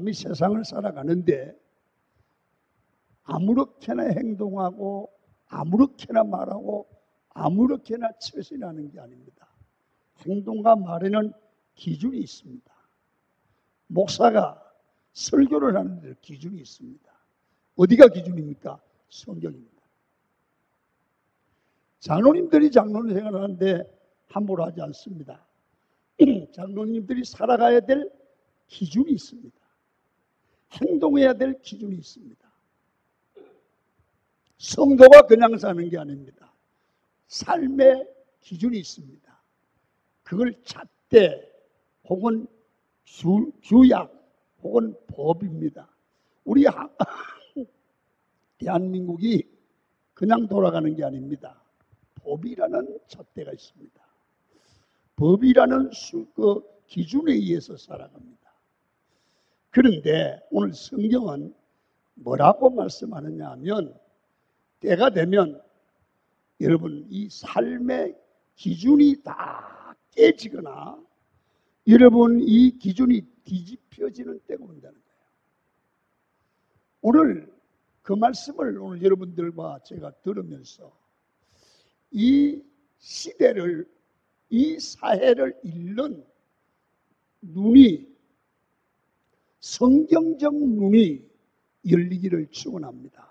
사람이 세상을 살아가는데 아무렇게나 행동하고 아무렇게나 말하고 아무렇게나 처신하는 게 아닙니다. 행동과 말에는 기준이 있습니다. 목사가 설교를 하는데 기준이 있습니다. 어디가 기준입니까? 성경입니다. 장로님들이 장로님 생활을 하는데 함부로 하지 않습니다. 장로님들이 살아가야 될 기준이 있습니다. 행동해야 될 기준이 있습니다. 성도가 그냥 사는 게 아닙니다. 삶의 기준이 있습니다. 그걸 잣대 혹은 규약 혹은 법입니다. 우리 대한민국이 그냥 돌아가는 게 아닙니다. 법이라는 잣대가 있습니다. 법이라는 기준에 의해서 살아갑니다. 그런데 오늘 성경은 뭐라고 말씀하느냐 하면 때가 되면 여러분 이 삶의 기준이 다 깨지거나 여러분 이 기준이 뒤집혀지는 때가 온다는 거예요. 오늘 그 말씀을 오늘 여러분들과 제가 들으면서 이 시대를 이 사회를 읽는 눈이 성경적 눈이 열리기를 축원합니다.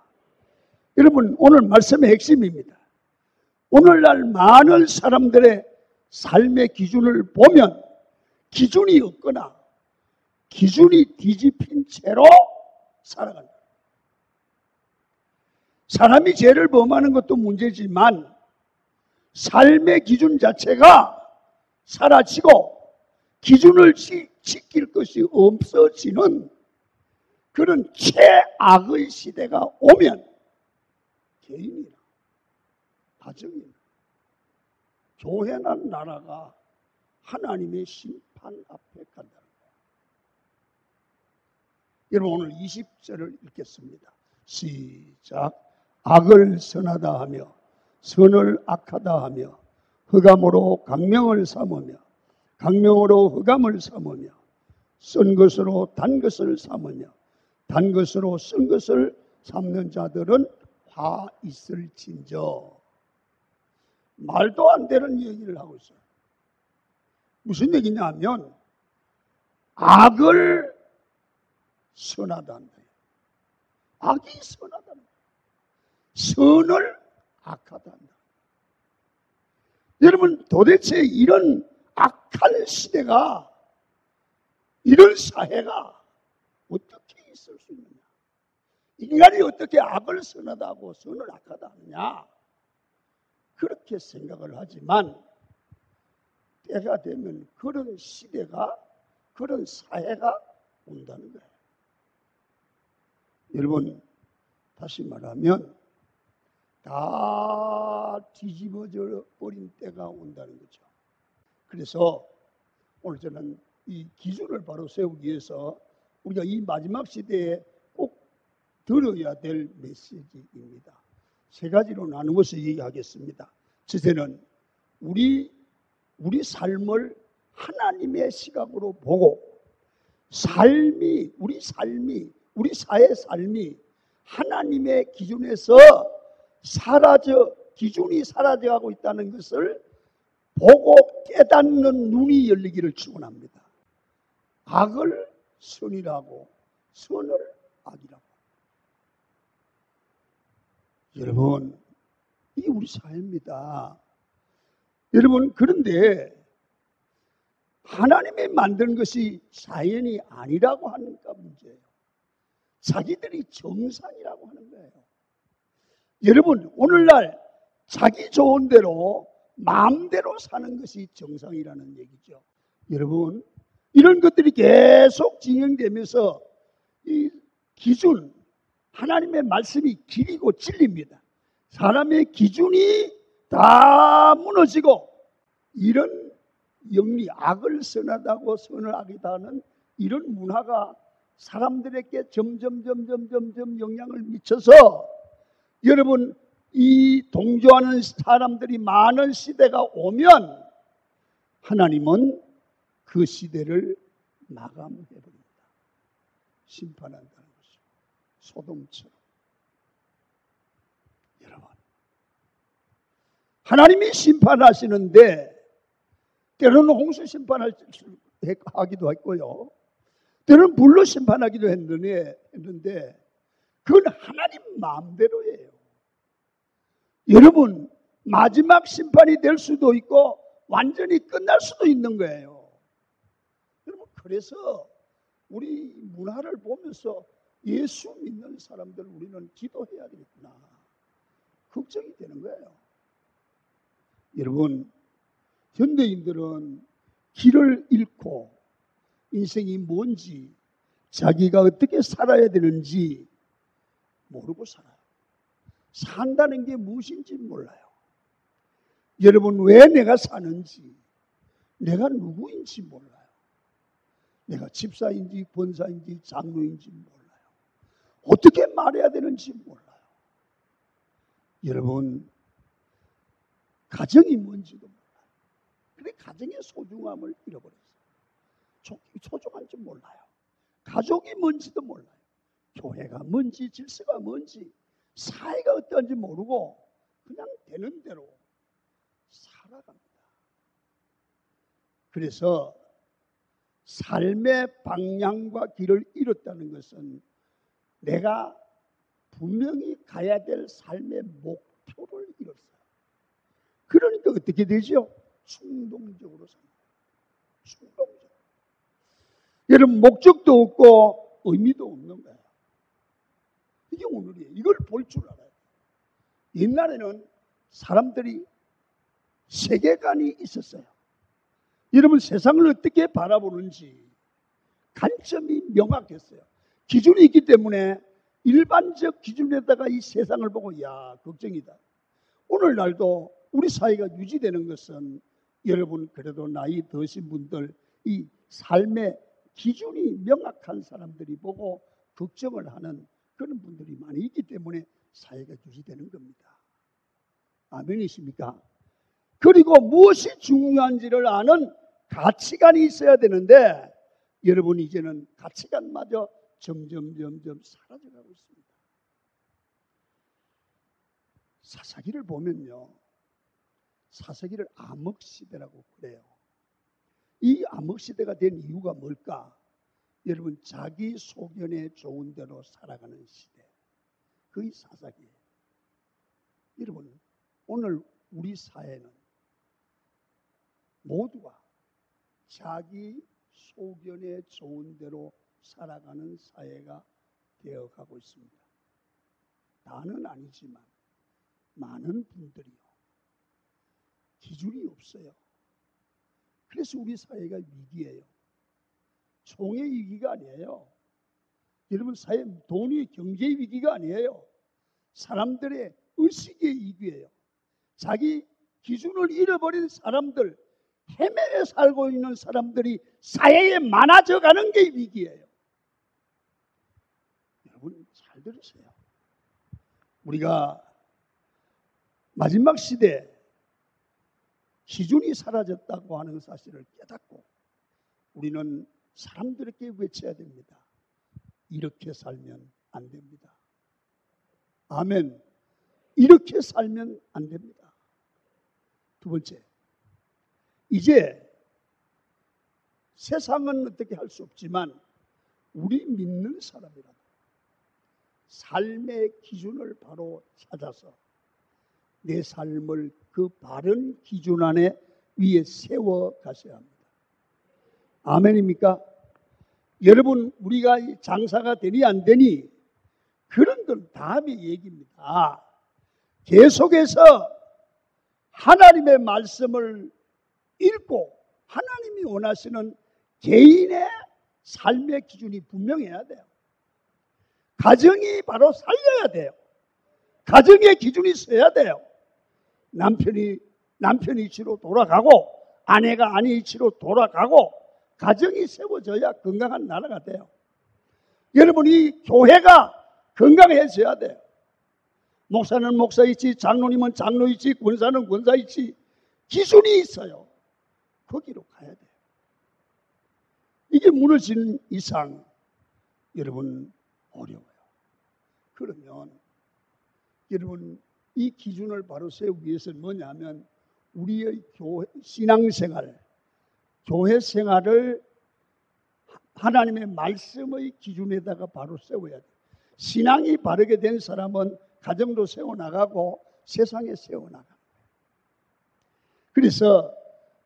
여러분 오늘 말씀의 핵심입니다. 오늘날 많은 사람들의 삶의 기준을 보면 기준이 없거나 기준이 뒤집힌 채로 살아간다. 사람이 죄를 범하는 것도 문제지만 삶의 기준 자체가 사라지고 기준을 지킬 것이 없어지는 그런 최악의 시대가 오면 개인이나 가정이나 교회나 나라가 하나님의 심판 앞에 간다는 거예요. 여러분 오늘 20절을 읽겠습니다. 시작. 악을 선하다 하며 선을 악하다 하며 흑암으로 강명을 삼으며 강명으로 흑암을 삼으며 쓴 것으로 단 것을 삼으며 단 것으로 쓴 것을 삼는 자들은 화 있을진저. 말도 안 되는 얘기를 하고 있어요. 무슨 얘기냐 하면 악을 선하다 한다. 악이 선하다. 선을 악하다 한다. 여러분 도대체 이런 악한 시대가 이런 사회가 어떻게 있을 수 있느냐? 인간이 어떻게 악을 선하다고 선을 악하다 하느냐? 그렇게 생각을 하지만 때가 되면 그런 시대가 그런 사회가 온다는 거예요. 여러분 다시 말하면 다 뒤집어져 버린 때가 온다는 거죠. 그래서 오늘 저는 이 기준을 바로 세우기 위해서 우리가 이 마지막 시대에 꼭 들어야 될 메시지입니다. 세 가지로 나누어서 얘기하겠습니다. 첫째는 우리 삶을 하나님의 시각으로 보고 우리 사회의 삶이 하나님의 기준에서 기준이 사라져가고 있다는 것을 보고 깨닫는 눈이 열리기를 축원합니다. 악을 선이라고 선을 악이라고. 여러분 이게 우리 사회입니다. 여러분 그런데 하나님이 만든 것이 자연이 아니라고 하니까 문제예요. 자기들이 정상이라고 하는 거예요. 여러분 오늘날 자기 좋은 대로 마음대로 사는 것이 정상이라는 얘기죠. 여러분 이런 것들이 계속 진행되면서 이 기준 하나님의 말씀이 길이고 진리입니다. 사람의 기준이 다 무너지고 이런 영리 악을 선하다고 선을 악이다 하는 이런 문화가 사람들에게 점점 영향을 미쳐서 여러분 이 동조하는 사람들이 많은 시대가 오면 하나님은 그 시대를 마감해버립니다. 심판한다는 것이죠. 소돔처럼. 여러분, 하나님이 심판하시는데 때로는 홍수 심판하기도 했고요. 때로는 불로 심판하기도 했는데 그건 하나님 마음대로예요. 여러분, 마지막 심판이 될 수도 있고 완전히 끝날 수도 있는 거예요. 여러분, 그래서 우리 문화를 보면서 예수 믿는 사람들 우리는 기도해야 되겠구나 걱정이 되는 거예요. 여러분, 현대인들은 길을 잃고 인생이 뭔지, 자기가 어떻게 살아야 되는지 모르고 살아요. 산다는 게 무엇인지 몰라요. 여러분, 왜 내가 사는지, 내가 누구인지 몰라요. 내가 집사인지 권사인지 장로인지 몰라요. 어떻게 말해야 되는지 몰라요. 여러분, 가정이 뭔지도 몰라요. 그래, 가정의 소중함을 잃어버렸어요. 소중한 줄 몰라요. 가족이 뭔지도 몰라요. 교회가 뭔지, 질서가 뭔지, 사회가 어떤지 모르고 그냥 되는 대로 살아갑니다. 그래서 삶의 방향과 길을 잃었다는 것은 내가 분명히 가야 될 삶의 목표를 잃었어요. 그러니까 어떻게 되죠? 충동적으로 삽니다. 충동적으로. 여러분, 목적도 없고 의미도 없는 거예요. 이게 오늘이에요. 이걸 볼 줄 알아요. 옛날에는 사람들이 세계관이 있었어요. 여러분, 세상을 어떻게 바라보는지 관점이 명확했어요. 기준이 있기 때문에 일반적 기준에다가 이 세상을 보고 야, 걱정이다. 오늘날도 우리 사회가 유지되는 것은 여러분, 그래도 나이 드신 분들 이 삶의 기준이 명확한 사람들이 보고 걱정을 하는 그런 분들이 많이 있기 때문에 사회가 유지되는 겁니다. 아멘이십니까? 그리고 무엇이 중요한지를 아는 가치관이 있어야 되는데 여러분, 이제는 가치관마저 점점 사라져가고 있습니다. 사사기를 보면요, 사사기를 암흑시대라고 그래요. 이 암흑시대가 된 이유가 뭘까? 여러분, 자기 소견에 좋은 대로 살아가는 시대, 그게 사사기예요. 여러분, 오늘 우리 사회는 모두가 자기 소견에 좋은 대로 살아가는 사회가 되어가고 있습니다. 다는 아니지만 많은 분들이요, 기준이 없어요. 그래서 우리 사회가 위기예요. 총의 위기가 아니에요. 여러분, 사회 돈이 경제의 위기가 아니에요. 사람들의 의식의 위기예요. 자기 기준을 잃어버린 사람들, 헤매에 살고 있는 사람들이 사회에 많아져 가는 게 위기예요. 여러분, 잘 들으세요. 우리가 마지막 시대에 기준이 사라졌다고 하는 사실을 깨닫고 우리는 사람들에게 외쳐야 됩니다. 이렇게 살면 안 됩니다. 아멘. 이렇게 살면 안 됩니다. 두 번째, 이제 세상은 어떻게 할 수 없지만 우리 믿는 사람이라도 삶의 기준을 바로 찾아서 내 삶을 그 바른 기준 안에 위에 세워 가셔야 합니다. 아멘입니까? 여러분, 우리가 장사가 되니 안 되니 그런 건 다음의 얘기입니다. 계속해서 하나님의 말씀을 읽고 하나님이 원하시는 개인의 삶의 기준이 분명해야 돼요. 가정이 바로 살려야 돼요. 가정의 기준이 서야 돼요. 남편이 이치로 돌아가고 아내가 아내 이치로 돌아가고 가정이 세워져야 건강한 나라가 돼요. 여러분, 이 교회가 건강해져야 돼요. 목사는 목사이치, 장로님은 장로이치, 권사는 권사이치, 기준이 있어요. 거기로 가야 돼요. 이게 무너진 이상 여러분 어려워요. 그러면 여러분 이 기준을 바로 세우기 위해서는 뭐냐면 우리의 신앙생활, 교회 생활을 하나님의 말씀의 기준에다가 바로 세워야 돼요. 신앙이 바르게 된 사람은 가정도 세워나가고 세상에 세워나갑니다. 그래서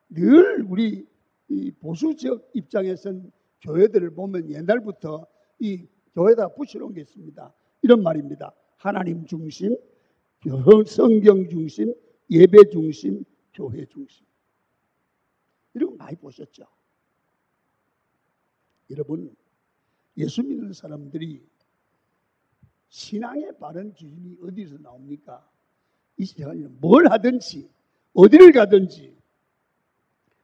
늘 우리 이 보수적 입장에서는 교회들을 보면 옛날부터 이 교회에다 붙여놓은 게 있습니다. 이런 말입니다. 하나님 중심, 성경 중심, 예배 중심, 교회 중심. 이런 거 많이 보셨죠? 여러분, 예수 믿는 사람들이 신앙의 바른 기준이 어디서 나옵니까? 이 시간에 뭘 하든지 어디를 가든지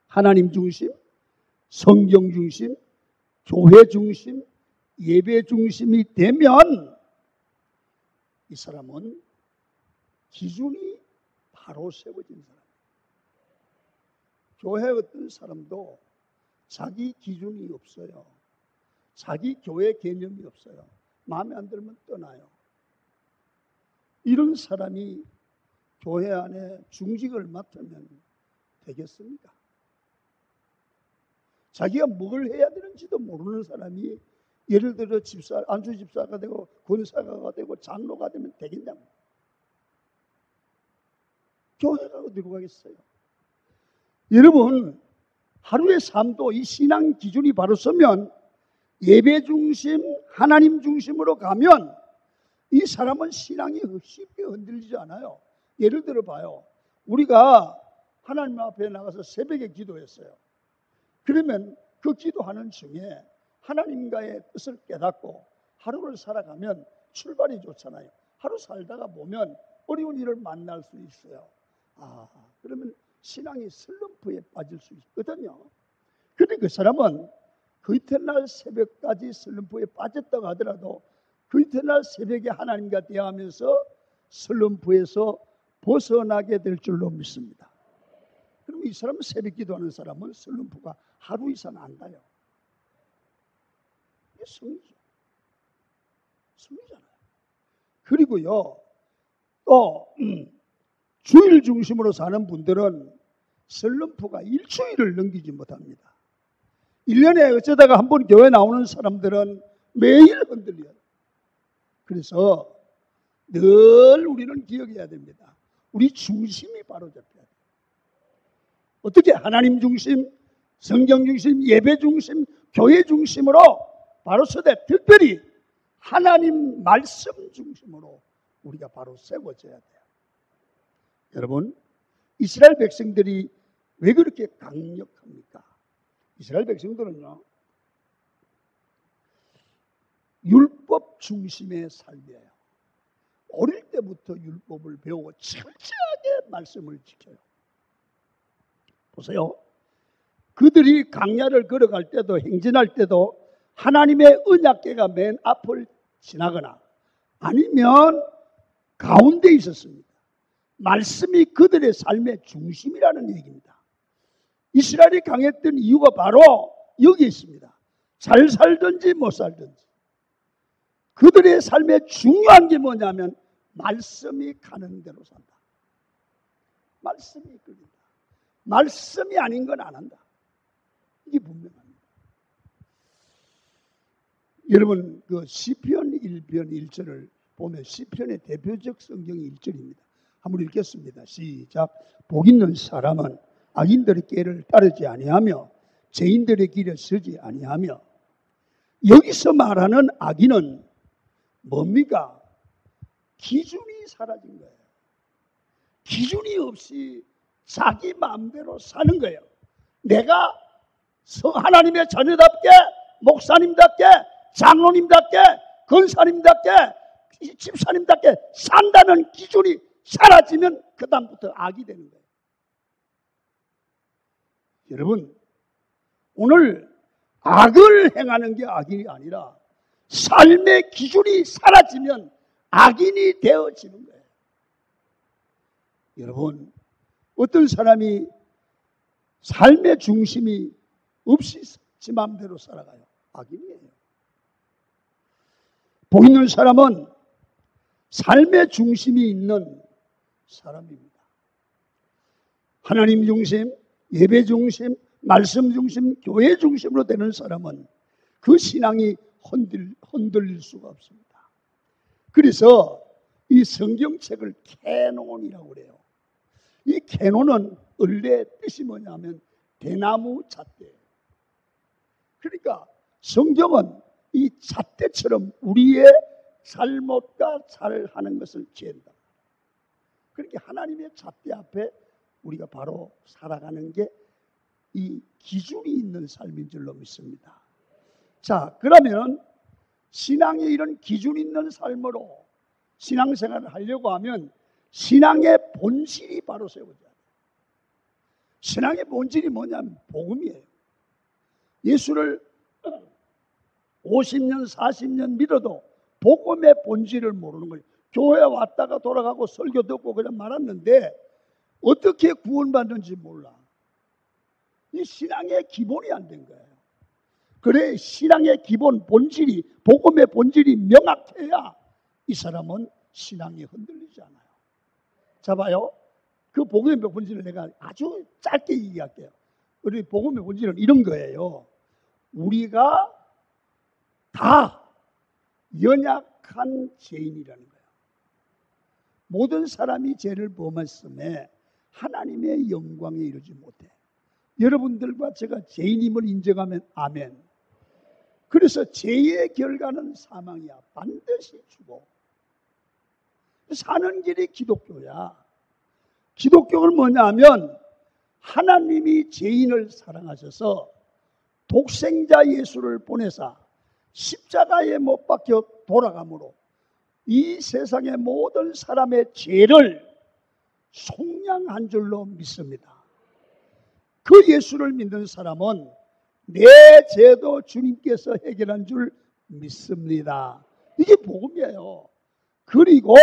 하나님 중심, 성경 중심, 교회 중심, 예배 중심이 되면 이 사람은 기준이 바로 세워진 사람이에요. 교회 어떤 사람도 자기 기준이 없어요. 자기 교회 개념이 없어요. 마음에 안 들면 떠나요. 이런 사람이 교회 안에 중직을 맡으면 되겠습니까? 자기가 뭘 해야 되는지도 모르는 사람이 예를 들어 안수 집사가 되고 권사가 되고 장로가 되면 되겠냐고. 교회가 어디로 가겠어요? 여러분, 하루의 삶도 이 신앙 기준이 바로 서면 예배 중심, 하나님 중심으로 가면 이 사람은 신앙이 쉽게 흔들리지 않아요. 예를 들어 봐요. 우리가 하나님 앞에 나가서 새벽에 기도했어요. 그러면 그 기도하는 중에 하나님과의 뜻을 깨닫고 하루를 살아가면 출발이 좋잖아요. 하루 살다가 보면 어려운 일을 만날 수 있어요. 그러면 신앙이 슬럼프에 빠질 수 있거든요. 그런데 그 사람은 그 이튿날 새벽까지 슬럼프에 빠졌다고 하더라도 그 이튿날 새벽에 하나님과 대화하면서 슬럼프에서 벗어나게 될 줄로 믿습니다. 그럼 이 사람은 새벽 기도하는 사람은 슬럼프가 하루 이상 안 가요. 이게 성이죠. 성이잖아요. 그리고요, 또 주일 중심으로 사는 분들은 슬럼프가 일주일을 넘기지 못합니다. 1년에 어쩌다가 한 번 교회 나오는 사람들은 매일 흔들려요. 그래서 늘 우리는 기억해야 됩니다. 우리 중심이 바로 잡혀야 돼요. 어떻게 하나님 중심, 성경 중심, 예배 중심, 교회 중심으로 바로 서되 특별히 하나님 말씀 중심으로 우리가 바로 세워져야 돼요. 여러분, 이스라엘 백성들이 왜 그렇게 강력합니까? 이스라엘 백성들은요, 율법 중심의 삶이에요. 어릴 때부터 율법을 배우고 철저하게 말씀을 지켜요. 보세요. 그들이 강야를 걸어갈 때도 행진할 때도 하나님의 언약궤가 맨 앞을 지나거나 아니면 가운데 있었습니다. 말씀이 그들의 삶의 중심이라는 얘기입니다. 이스라엘이 강했던 이유가 바로 여기 있습니다. 잘 살든지 못 살든지 그들의 삶의 중요한 게 뭐냐면 말씀이 가는 대로 산다. 말씀이 이끌린다. 말씀이 아닌 건 안 한다. 이게 분명합니다. 여러분, 그 시편 1편 1절을 보면 시편의 대표적 성경이 1절입니다. 한번 읽겠습니다. 시작. 복 있는 사람은 악인들의 길을 따르지 아니하며 죄인들의 길에 서지 아니하며. 여기서 말하는 악인은 뭡니까? 기준이 사라진 거예요. 기준이 없이 자기 마음대로 사는 거예요. 내가 하나님의 자녀답게, 목사님답게, 장로님답게, 권사님답게, 집사님답게 산다는 기준이 사라지면 그 다음부터 악이 되는 거예요. 여러분, 오늘 악을 행하는 게 악인이 아니라 삶의 기준이 사라지면 악인이 되어지는 거예요. 여러분, 어떤 사람이 삶의 중심이 없이 지 마음대로 살아가요. 악인이에요. 복 있는 사람은 삶의 중심이 있는 사람입니다. 하나님 중심, 예배 중심, 말씀 중심, 교회 중심으로 되는 사람은 그 신앙이 흔들릴 수가 없습니다. 그래서 이 성경책을 캐논이라고 그래요. 이 캐논은 원래 뜻이 뭐냐면 대나무 잣대. 그러니까 성경은 이 잣대처럼 우리의 잘못과 잘하는 것을 지은다. 그렇게 하나님의 잣대 앞에 우리가 바로 살아가는 게 이 기준이 있는 삶인 줄로 믿습니다. 자, 그러면 신앙에 이런 기준 있는 삶으로 신앙생활을 하려고 하면 신앙의 본질이 바로 세워져야 돼요. 신앙의 본질이 뭐냐면 복음이에요. 예수를 50년, 40년 믿어도 복음의 본질을 모르는 거예요. 교회 왔다가 돌아가고 설교 듣고 그냥 말았는데 어떻게 구원받는지 몰라. 이 신앙의 기본이 안 된 거예요. 그래, 신앙의 기본, 본질이, 복음의 본질이 명확해야 이 사람은 신앙이 흔들리지 않아요. 자, 봐요. 그 복음의 본질을 내가 아주 짧게 얘기할게요. 우리 복음의 본질은 이런 거예요. 우리가 다 연약한 죄인이라는 거예요. 모든 사람이 죄를 범했음에 하나님의 영광에 이르지 못해. 여러분들과 제가 죄인임을 인정하면 아멘. 그래서 죄의 결과는 사망이야. 반드시 죽어. 사는 길이 기독교야. 기독교는 뭐냐면 하나님이 죄인을 사랑하셔서 독생자 예수를 보내사 십자가에 못 박혀 돌아감으로 이 세상의 모든 사람의 죄를 속량한 줄로 믿습니다. 그 예수를 믿는 사람은 내 죄도 주님께서 해결한 줄 믿습니다. 이게 복음이에요. 그리고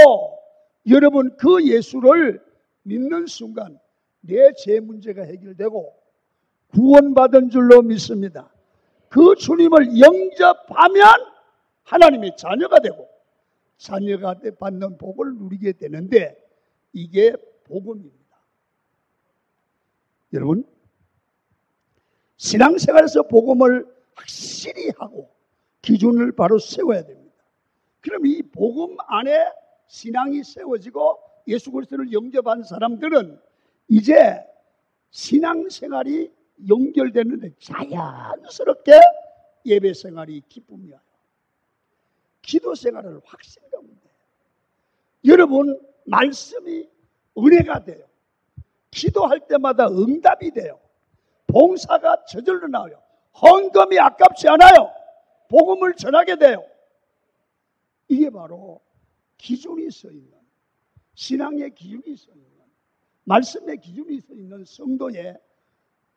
여러분 그 예수를 믿는 순간 내 죄 문제가 해결되고 구원받은 줄로 믿습니다. 그 주님을 영접하면 하나님의 자녀가 되고 자녀가 받는 복을 누리게 되는데 이게 복음입니다. 여러분 신앙생활에서 복음을 확실히 하고 기준을 바로 세워야 됩니다. 그럼 이 복음 안에 신앙이 세워지고 예수 그리스도를 영접한 사람들은 이제 신앙생활이 연결되는데 자연스럽게 예배생활이 기쁨이 와요. 기도생활을 확실히 하면 돼요. 여러분 말씀이 은혜가 돼요. 기도할 때마다 응답이 돼요. 봉사가 저절로 나와요. 헌금이 아깝지 않아요. 복음을 전하게 돼요. 이게 바로 기준이 서 있는, 신앙의 기준이 서 있는, 말씀의 기준이 서 있는 성도의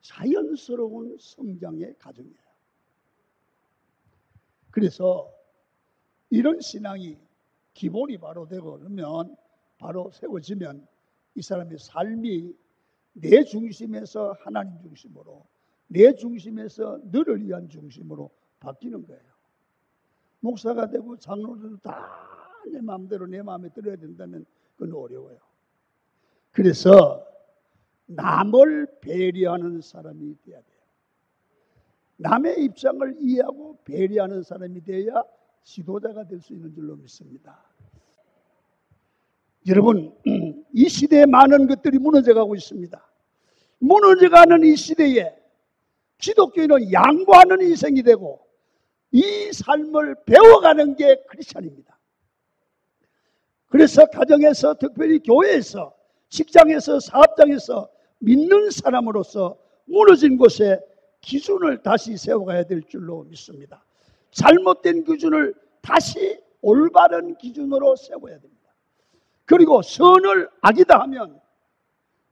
자연스러운 성장의 과정이에요. 그래서 이런 신앙이 기본이 바로 되고 그러면 바로 세워지면 이 사람의 삶이 내 중심에서 하나님 중심으로, 내 중심에서 너를 위한 중심으로 바뀌는 거예요. 목사가 되고 장로들도 다 내 마음대로 내 마음에 들어야 된다면 그건 어려워요. 그래서 남을 배려하는 사람이 돼야 돼요. 남의 입장을 이해하고 배려하는 사람이 돼야 지도자가 될 수 있는 줄로 믿습니다. 여러분, 이 시대에 많은 것들이 무너져가고 있습니다. 무너져가는 이 시대에 기독교인은 양보하는 인생이 되고 이 삶을 배워가는 게 크리스찬입니다. 그래서 가정에서, 특별히 교회에서, 직장에서, 사업장에서 믿는 사람으로서 무너진 곳에 기준을 다시 세워가야 될 줄로 믿습니다. 잘못된 기준을 다시 올바른 기준으로 세워야 됩니다. 그리고 선을 악이다 하면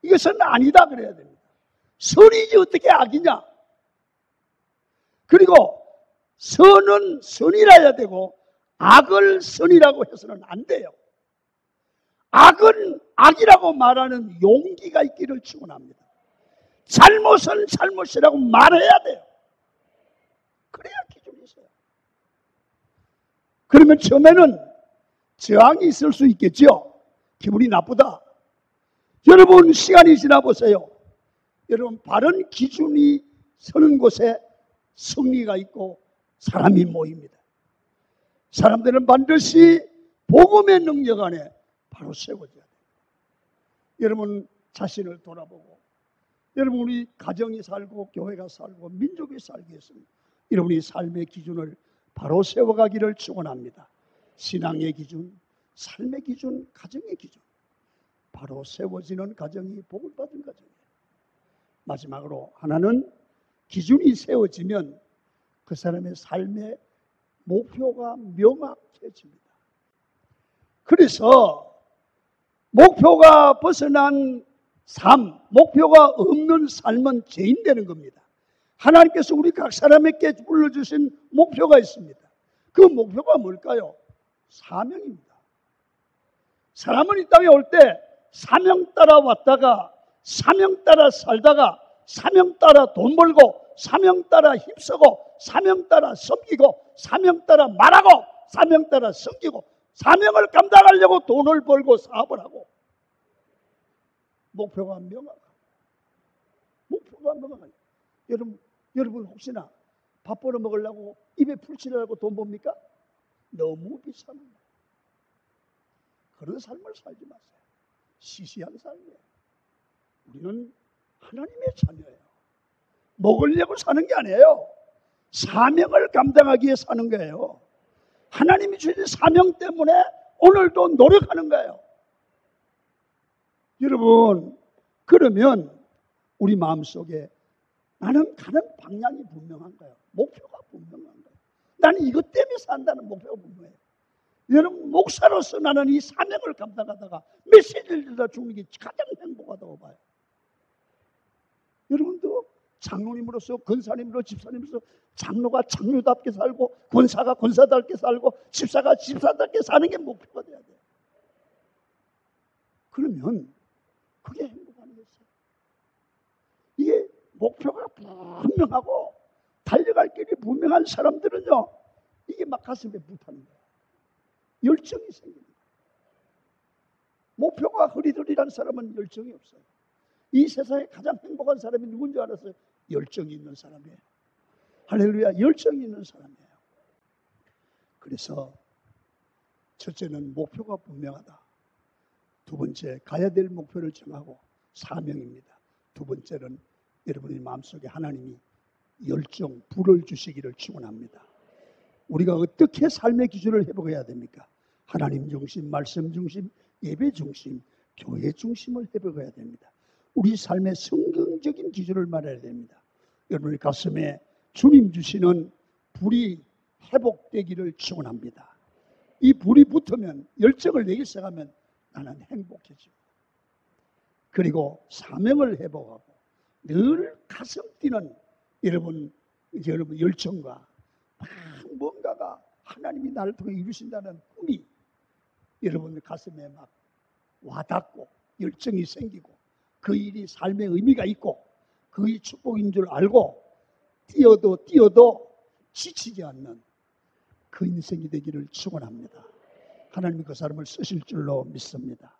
이것은 아니다 그래야 됩니다. 선이지 어떻게 악이냐. 그리고 선은 선이라야 되고 악을 선이라고 해서는 안 돼요. 악은 악이라고 말하는 용기가 있기를 축원합니다. 잘못은 잘못이라고 말해야 돼요. 그래야 기준이 있어요. 그러면 처음에는 저항이 있을 수 있겠죠. 기분이 나쁘다. 여러분 시간이 지나 보세요. 여러분 바른 기준이 서는 곳에 승리가 있고 사람이 모입니다. 사람들은 반드시 복음의 능력 안에 바로 세워져야 돼요. 여러분 자신을 돌아보고 여러분 우리 가정이 살고 교회가 살고 민족이 살기 위해서는 여러분이 삶의 기준을 바로 세워가기를 축원합니다. 신앙의 기준, 삶의 기준, 가정의 기준 바로 세워지는 가정이 복을 받은 가정이에요. 마지막으로 하나는 기준이 세워지면 그 사람의 삶의 목표가 명확해집니다. 그래서 목표가 벗어난 삶, 목표가 없는 삶은 죄인되는 겁니다. 하나님께서 우리 각 사람에게 불러주신 목표가 있습니다. 그 목표가 뭘까요? 사명입니다. 사람은 이 땅에 올 때 사명 따라 왔다가 사명 따라 살다가 사명 따라 돈 벌고 사명 따라 힘쓰고 사명 따라 섬기고 사명 따라 말하고 사명 따라 섬기고 사명을 감당하려고 돈을 벌고 사업을 하고 목표가 명확하고 여러분 혹시나 밥 벌어 먹으려고 입에 풀칠하려고 돈 봅니까? 너무 비싼 거예요. 그런 삶을 살지 마세요. 시시한 삶이에요. 우리는 하나님의 자녀예요. 먹으려고 사는 게 아니에요. 사명을 감당하기 위해 사는 거예요. 하나님이 주신 사명 때문에 오늘도 노력하는 거예요. 여러분, 그러면 우리 마음속에 나는 가는 방향이 분명한 거예요. 목표가 분명한 거예요. 나는 이것 때문에 산다는 목표가 분명해요. 여러분, 목사로서 나는 이 사명을 감당하다가 메시지를 들다 죽는 게 가장 행복하다고 봐요. 여러분도 장로님으로서, 권사님으로서, 집사님으로서 장로가 장로답게 살고 권사가 권사답게 살고 집사가 집사답게 사는 게 목표가 돼야 돼요. 그러면 그게 행복 아니겠어요? 이게 목표가 분명하고 달려갈 길이 분명한 사람들은요, 이게 막 가슴에 불타는 거예요. 열정이 생깁니다. 목표가 흐리흐리한 사람은 열정이 없어요. 이 세상에 가장 행복한 사람이 누군지 알았어요? 열정이 있는 사람이에요. 할렐루야, 열정이 있는 사람이에요. 그래서 첫째는 목표가 분명하다. 두 번째, 가야 될 목표를 정하고 사명입니다. 두 번째는 여러분의 마음속에 하나님이 열정, 불을 주시기를 축원합니다. 우리가 어떻게 삶의 기준을 회복해야 됩니까? 하나님 중심, 말씀 중심, 예배 중심, 교회 중심을 회복해야 됩니다. 우리 삶의 성경적인 기준을 말해야 됩니다. 여러분의 가슴에 주님 주시는 불이 회복되기를 축원합니다. 이 불이 붙으면, 열정을 내기 시작하면 나는 행복해집니다. 그리고 사명을 회복하고 늘 가슴 뛰는 여러분 열정과 뭔가가 하나님이 나를 통해 이루신다는 꿈이 여러분 가슴에 막 와닿고 열정이 생기고 그 일이 삶의 의미가 있고 그의 축복인 줄 알고 뛰어도 지치지 않는 그 인생이 되기를 축원합니다. 하나님이 그 사람을 쓰실 줄로 믿습니다.